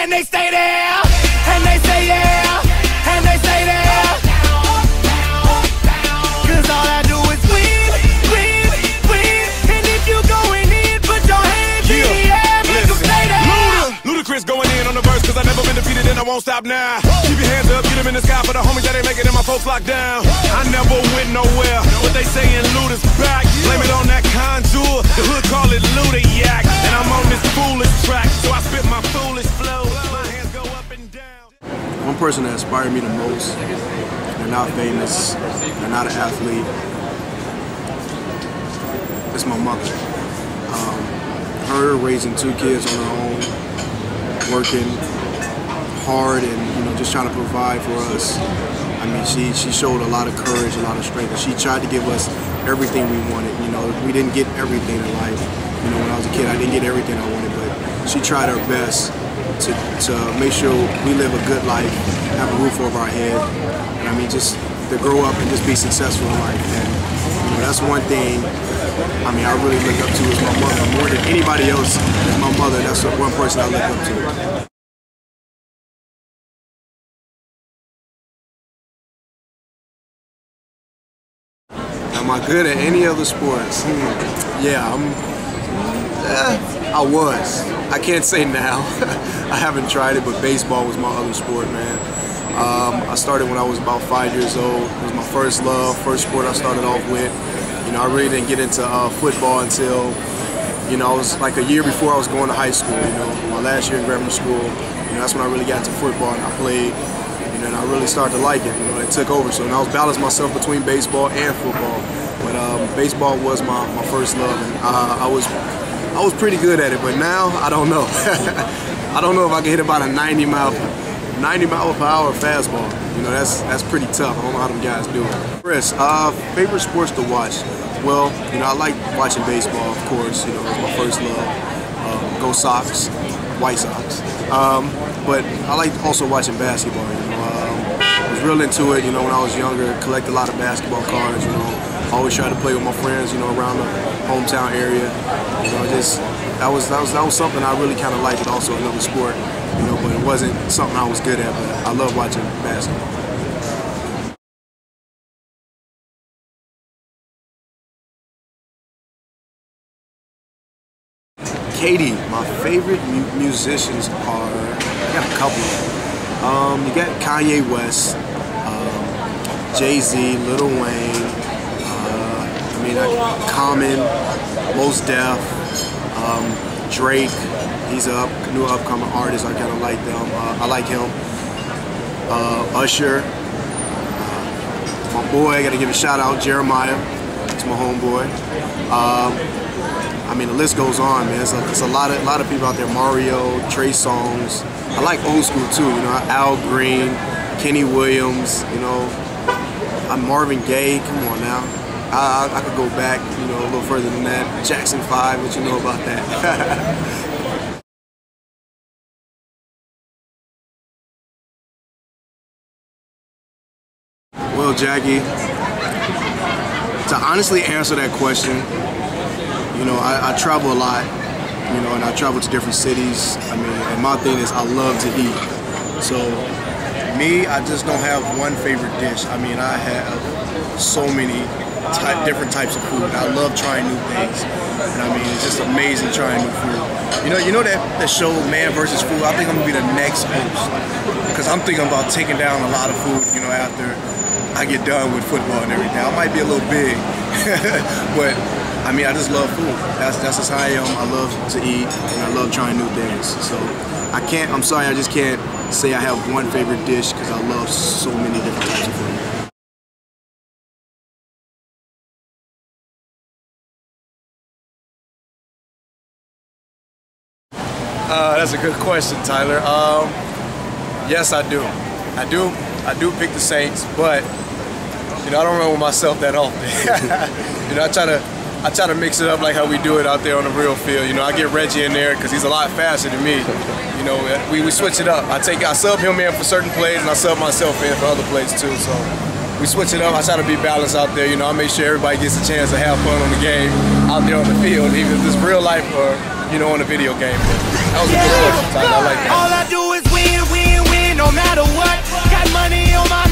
and they stay there, and they say yeah, and they say there. Cause all I do is win, win, win. And if you going in, put your hands in the air, make them stay there. Ludacris going in on the verse, cause I never been defeated and I won't stop now. Keep your hands up, get them in the sky for the homies that ain't making it, my folks locked down. I never went nowhere, what they saying Luda's back. Blame it on that contour, the hood call it Luda-yak. And I'm on this foolish track, so I spit my foolish flow. My hands go up and down. One person that inspired me the most, they're not famous, they're not an athlete, it's my mother. Her raising 2 kids on her own, working hard and just trying to provide for us. I mean, she showed a lot of courage, a lot of strength, and she tried to give us everything we wanted. We didn't get everything in life. When I was a kid, I didn't get everything I wanted, but she tried her best to make sure we live a good life, have a roof over our head, and I mean, just to grow up and just be successful in life. And that's one thing. I mean, I really look up to is my mother more than anybody else. Is my mother. That's one person I look up to. Am I good at any other sports? Yeah, I was. I can't say now. I haven't tried it, but baseball was my other sport, man. I started when I was about 5 years old. It was my first love, first sport I started off with. I really didn't get into football until, it was like a year before I was going to high school. My last year in grammar school. That's when I really got into football and I played. And I really started to like it. It took over. So I was balancing myself between baseball and football. But baseball was my first love, and I was pretty good at it. But now I don't know. I don't know if I can hit about a 90 mile per hour fastball. That's pretty tough. I don't know how them guys do it. Chris, favorite sports to watch? Well, I like watching baseball, of course. It was my first love. Go Sox, White Sox. But I like also watching basketball. I was real into it. When I was younger, collect a lot of basketball cards. Always try to play with my friends. Around the hometown area. That was something I really kind of liked. It also another sport. But it wasn't something I was good at. But I love watching basketball. Katie, my favorite musicians are, I got a couple. You got Kanye West, Jay-Z, Lil Wayne, Common, Mos Def, Drake. He's a new upcoming artist. I kind of like them. I like him. Usher, my boy. I got to give a shout out, Jeremiah. It's my homeboy. The list goes on, man. It's a lot of people out there. Mario, Trey Songz. I like old school too. Al Green, Kenny Williams. I'm Marvin Gaye. Come on now. I could go back, a little further than that. Jackson 5. What you know about that? Well, Jackie, to honestly answer that question. I travel a lot, and I travel to different cities. And my thing is I love to eat. So, me, I just don't have one favorite dish. I have so many different types of food. I love trying new things. And it's just amazing trying new food. You know that show, Man vs. Food? I think I'm gonna be the next host. Because I'm thinking about taking down a lot of food, after I get done with football and everything. I might be a little big, but I just love food. That's just how I am. I love to eat, and I love trying new things. So I'm sorry, I just can't say I have one favorite dish because I love so many different types of food. That's a good question, Tyler. Yes, I do. I do pick the Saints, but I don't run with myself that often. I try to mix it up like how we do it out there on the real field. I get Reggie in there because he's a lot faster than me. We switch it up. I sub him in for certain plays and I sub myself in for other plays too. So we switch it up. I try to be balanced out there. I make sure everybody gets a chance to have fun on the game out there on the field, even if it's real life or you know, on a video game. That was a good question, Todd. I like that. All I do is win, win, win, no matter what. Got money on my